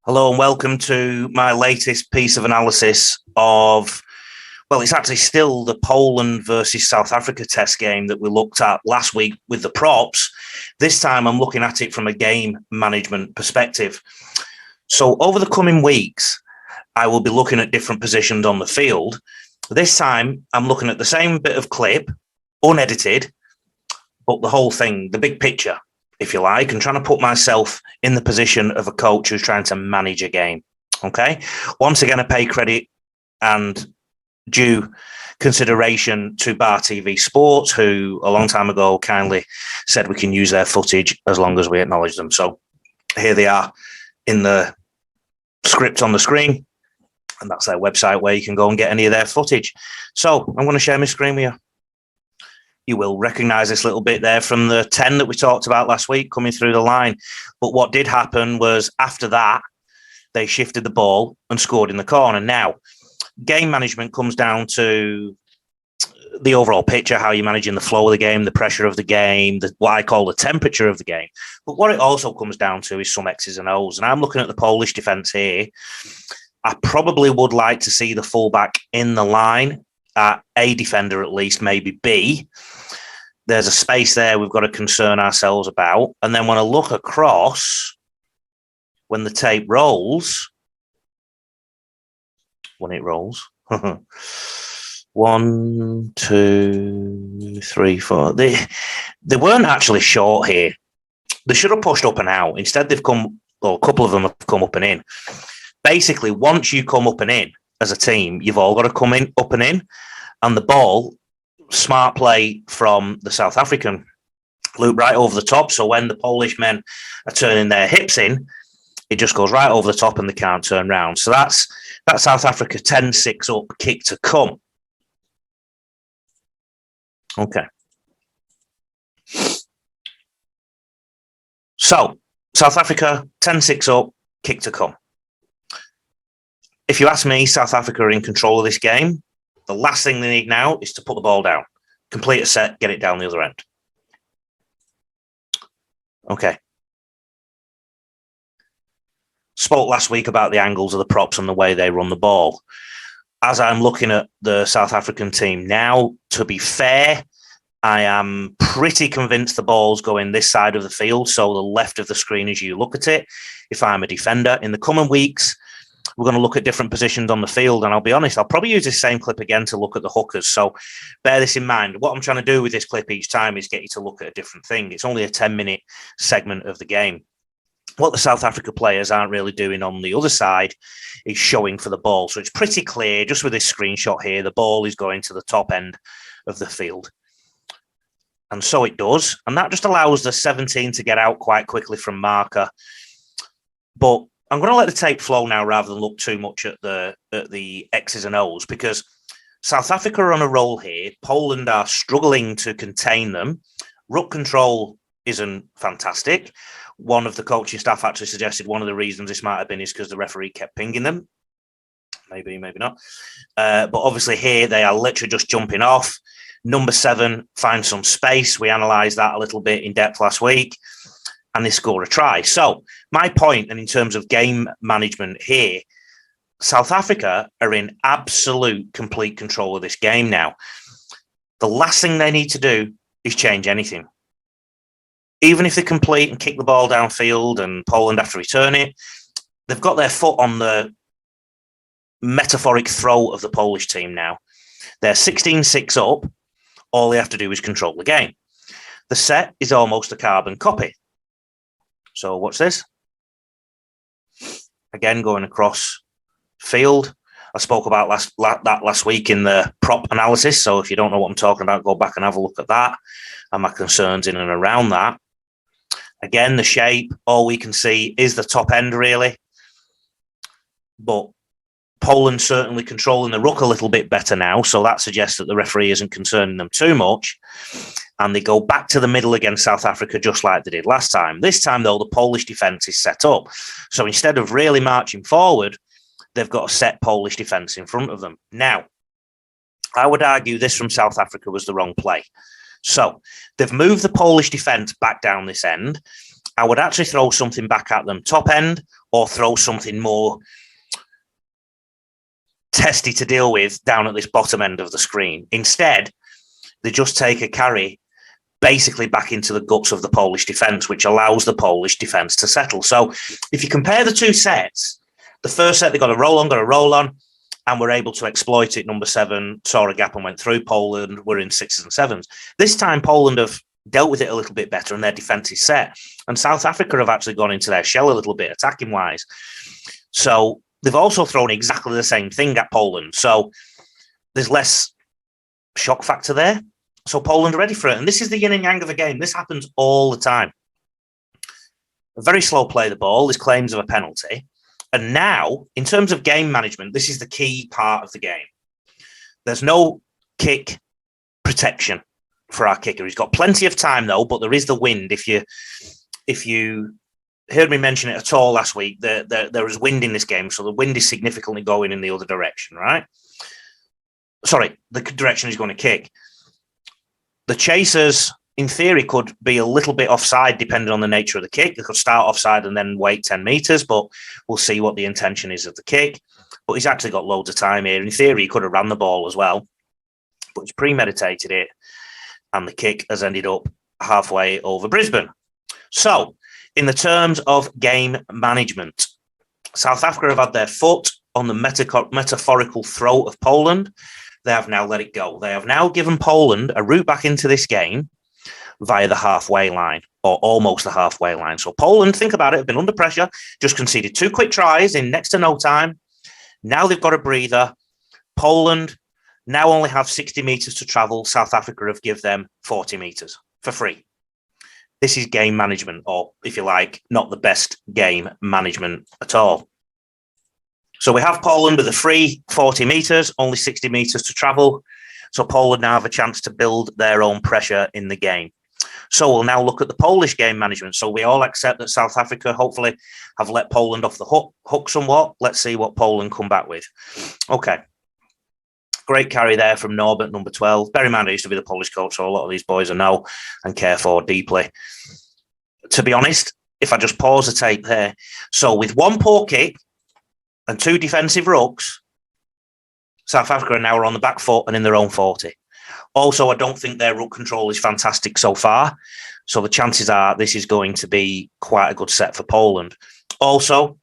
Hello and welcome to my latest piece of analysis of, well, it's actually still the Poland versus South Africa test game that we looked at last week with the props. This time I'm looking at it from a game management perspective. So over the coming weeks, I will be looking at different positions on the field. This time I'm looking at the same bit of clip, unedited, but the whole thing, the big picture, if you like, and trying to put myself in the position of a coach who's trying to manage a game. Okay. Once again, I pay credit and due consideration to Bar TV Sports, who a long time ago kindly said we can use their footage as long as we acknowledge them. So here they are in the script on the screen, and that's their website where you can go and get any of their footage. So I'm going to share my screen with you. You will recognise this little bit there from the 10 that we talked about last week coming through the line. But what did happen was after that, they shifted the ball and scored in the corner. Now, game management comes down to the overall picture, how you're managing the flow of the game, the pressure of the game, what I call the temperature of the game. But what it also comes down to is some X's and O's. And I'm looking at the Polish defence here. I probably would like to see the fullback in the line at A defender at least, maybe B. There's a space there we've got to concern ourselves about. And then when I look across, when the tape rolls, when it rolls, 1, 2, 3, 4. They weren't actually short here. They should have pushed up and out. Instead, they've come, or a couple of them have come up and in. Basically, once you come up and in as a team, you've all got to come in, up and in. And the ball, smart play from the South African, loop right over the top. So when the Polish men are turning their hips in, it just goes right over the top and they can't turn round. So that's South Africa 10-6 up, kick to come. Okay. So South Africa 10-6 up, kick to come. If you ask me, South Africa are in control of this game. The last thing they need now is to put the ball down, complete a set, get it down the other end. Okay. Spoke last week about the angles of the props and the way they run the ball. As I'm looking at the South African team now, to be fair, I am pretty convinced the ball's going this side of the field, so the left of the screen as you look at it, if I'm a defender. In the coming weeks, we're going to look at different positions on the field, and I'll be honest, I'll probably use this same clip again to look at the hookers. So bear this in mind. What I'm trying to do with this clip each time is get you to look at a different thing. It's only a 10-minute segment of the game. What the South Africa players aren't really doing on the other side is showing for the ball. So it's pretty clear, just with this screenshot here, the ball is going to the top end of the field. And so it does. And that just allows the 17 to get out quite quickly from marker. But I'm going to let the tape flow now rather than look too much at the X's and O's, because South Africa are on a roll here. Poland are struggling to contain them. Ruck control isn't fantastic. One of the coaching staff actually suggested one of the reasons this might have been is because the referee kept pinging them. Maybe, maybe not. But obviously here they are literally just jumping off. Number 7 finds some space. We analysed that a little bit in depth last week, and they score a try. So my point, and in terms of game management here, South Africa are in absolute complete control of this game now. The last thing they need to do is change anything. Even if they complete and kick the ball downfield and Poland have to return it, they've got their foot on the metaphoric throat of the Polish team now. They're 16-6 up. All they have to do is control the game. The set is almost a carbon copy. So watch this. Again, going across field. I spoke about that last week in the prop analysis. So if you don't know what I'm talking about, go back and have a look at that and my concerns in and around that. Again, the shape, all we can see is the top end, really. But Poland certainly controlling the ruck a little bit better now, so that suggests that the referee isn't concerning them too much. And they go back to the middle against South Africa just like they did last time. This time, though, the Polish defence is set up. So instead of really marching forward, they've got a set Polish defence in front of them. Now, I would argue this from South Africa was the wrong play. So they've moved the Polish defence back down this end. I would actually throw something back at them, top end, or throw something more testy to deal with down at this bottom end of the screen. Instead, they just take a carry basically back into the guts of the Polish defence, which allows the Polish defence to settle. So if you compare the two sets, the first set, they got a roll on, and were able to exploit it. Number 7 saw a gap and went through. Poland were in 6s and 7s. This time, Poland have dealt with it a little bit better, and their defence is set. And South Africa have actually gone into their shell a little bit, attacking-wise. So they've also thrown exactly the same thing at Poland. So there's less shock factor there. So Poland are ready for it. And this is the yin and yang of a game. This happens all the time. A very slow play of the ball. There's claims of a penalty. And now, in terms of game management, this is the key part of the game. There's no kick protection for our kicker. He's got plenty of time, though, but there is the wind. If you heard me mention it at all last week, there is wind in this game, so the wind is significantly going in the other direction, right? Sorry, the direction he's going to kick. The chasers, in theory, could be a little bit offside depending on the nature of the kick. They could start offside and then wait 10 metres, but we'll see what the intention is of the kick. But he's actually got loads of time here. In theory, he could have ran the ball as well, but he's premeditated it, and the kick has ended up halfway over Brisbane. So, in the terms of game management, South Africa have had their foot on the metaphorical throat of Poland. They have now let it go. They have now given Poland a route back into this game via the halfway line, or almost the halfway line. So Poland, think about it, have been under pressure, just conceded 2 quick tries in next to no time. Now they've got a breather. Poland now only have 60 metres to travel. South Africa have given them 40 metres for free. This is game management, or if you like, not the best game management at all. So we have Poland with a free 40 metres, only 60 metres to travel. So Poland now have a chance to build their own pressure in the game. So we'll now look at the Polish game management. So we all accept that South Africa hopefully have let Poland off the hook somewhat. Let's see what Poland come back with. Okay. Great carry there from Norbert, number 12. Bear in mind, I used to be the Polish coach, so a lot of these boys I know and care for deeply. To be honest, if I just pause the tape there. So with 1 poor kick and 2 defensive rucks, South Africa are now on the back foot and in their own 40. Also, I don't think their ruck control is fantastic so far. So the chances are this is going to be quite a good set for Poland. Also,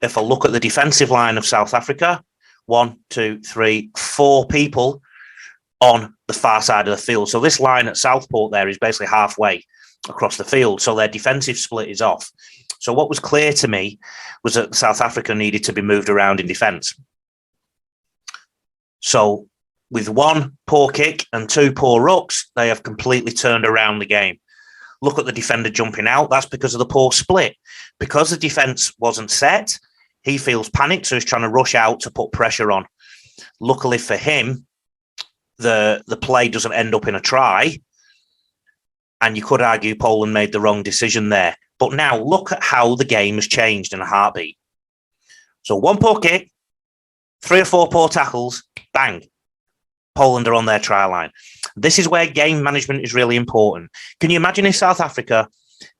if I look at the defensive line of South Africa, 1, 2, 3, 4 people on the far side of the field. So this line at Southport there is basically halfway across the field. So their defensive split is off. So what was clear to me was that South Africa needed to be moved around in defence. So with 1 poor kick and 2 poor rucks, they have completely turned around the game. Look at the defender jumping out. That's because of the poor split. Because the defence wasn't set, he feels panicked, so he's trying to rush out to put pressure on. Luckily for him, the play doesn't end up in a try. And you could argue Poland made the wrong decision there. But now look at how the game has changed in a heartbeat. So 1 poor kick, 3 or 4 poor tackles, bang. Poland are on their try line. This is where game management is really important. Can you imagine if South Africa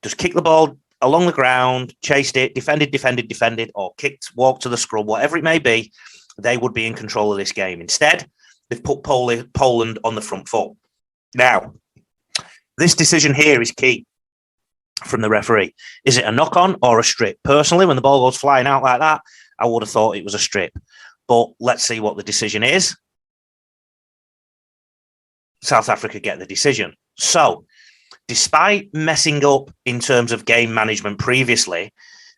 just kicked the ball along the ground, chased it, defended, or walked to the scrum, whatever it may be, they would be in control of this game. Instead, they've put Poland on the front foot. Now, this decision here is key from the referee. Is it a knock-on or a strip? Personally, when the ball goes flying out like that, I would have thought it was a strip. But let's see what the decision is. South Africa get the decision. So, despite messing up in terms of game management previously,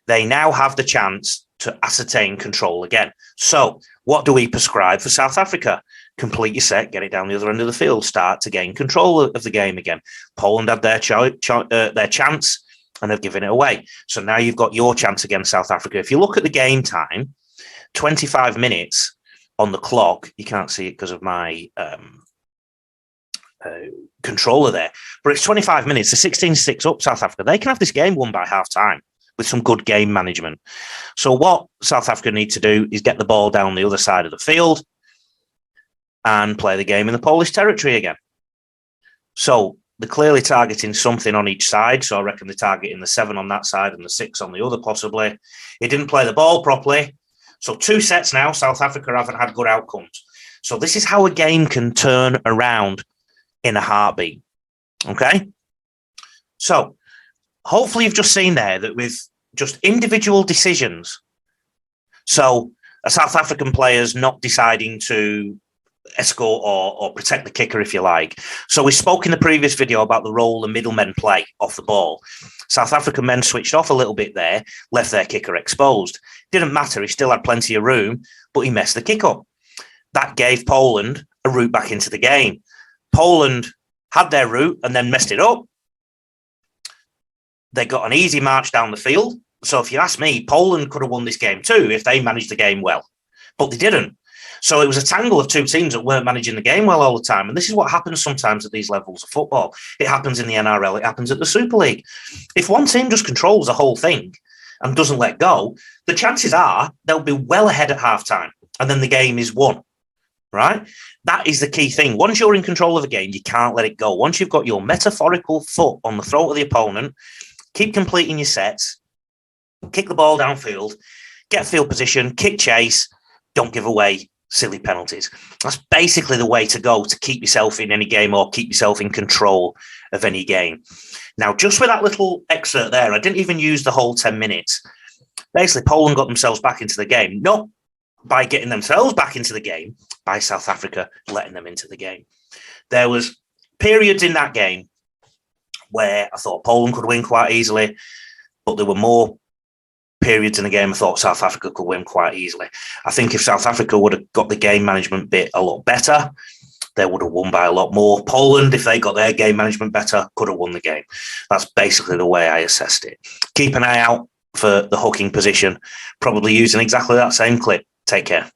they now have the chance to ascertain control again. So, what do we prescribe for South Africa? Complete your set, get it down the other end of the field, start to gain control of the game again. Poland had their chance and they've given it away. So now you've got your chance against South Africa. If you look at the game time, 25 minutes on the clock. You can't see it because of my controller there. But it's 25 minutes. They're 16-6 up, South Africa. They can have this game won by half-time with some good game management. So what South Africa need to do is get the ball down the other side of the field and play the game in the Polish territory again. So they're clearly targeting something on each side. So I reckon they're targeting the 7 on that side and the 6 on the other, possibly. He didn't play the ball properly. So 2 sets now, South Africa haven't had good outcomes. So this is how a game can turn around in a heartbeat. Okay? So hopefully you've just seen there that with just individual decisions, so a South African player's not deciding to escort or protect the kicker, if you like. So we spoke in the previous video about the role the middlemen play off the ball. South African men switched off a little bit there, left their kicker exposed. Didn't matter, he still had plenty of room, but he messed the kick up. That gave Poland a route back into the game. Poland had their route and then messed it up. They got an easy march down the field. So if you ask me, Poland could have won this game too if they managed the game well, but they didn't. So it was a tangle of 2 teams that weren't managing the game well all the time. And this is what happens sometimes at these levels of football. It happens in the NRL. It happens at the Super League. If one team just controls the whole thing and doesn't let go, the chances are they'll be well ahead at halftime and then the game is won, right? That is the key thing. Once you're in control of a game, you can't let it go. Once you've got your metaphorical foot on the throat of the opponent, keep completing your sets, kick the ball downfield, get field position, kick chase, don't give away silly penalties. That's basically the way to go to keep yourself in any game or keep yourself in control of any game. Now, just with that little excerpt there, I didn't even use the whole 10 minutes. Basically, Poland got themselves back into the game, not by getting themselves back into the game, by South Africa letting them into the game. There was periods in that game where I thought Poland could win quite easily, but there were more periods in the game I thought South Africa could win quite easily. I think if South Africa would have got the game management bit a lot better, they would have won by a lot more. Poland, if they got their game management better, could have won the game. That's basically the way I assessed it. Keep an eye out for the hooking position, probably using exactly that same clip. Take care.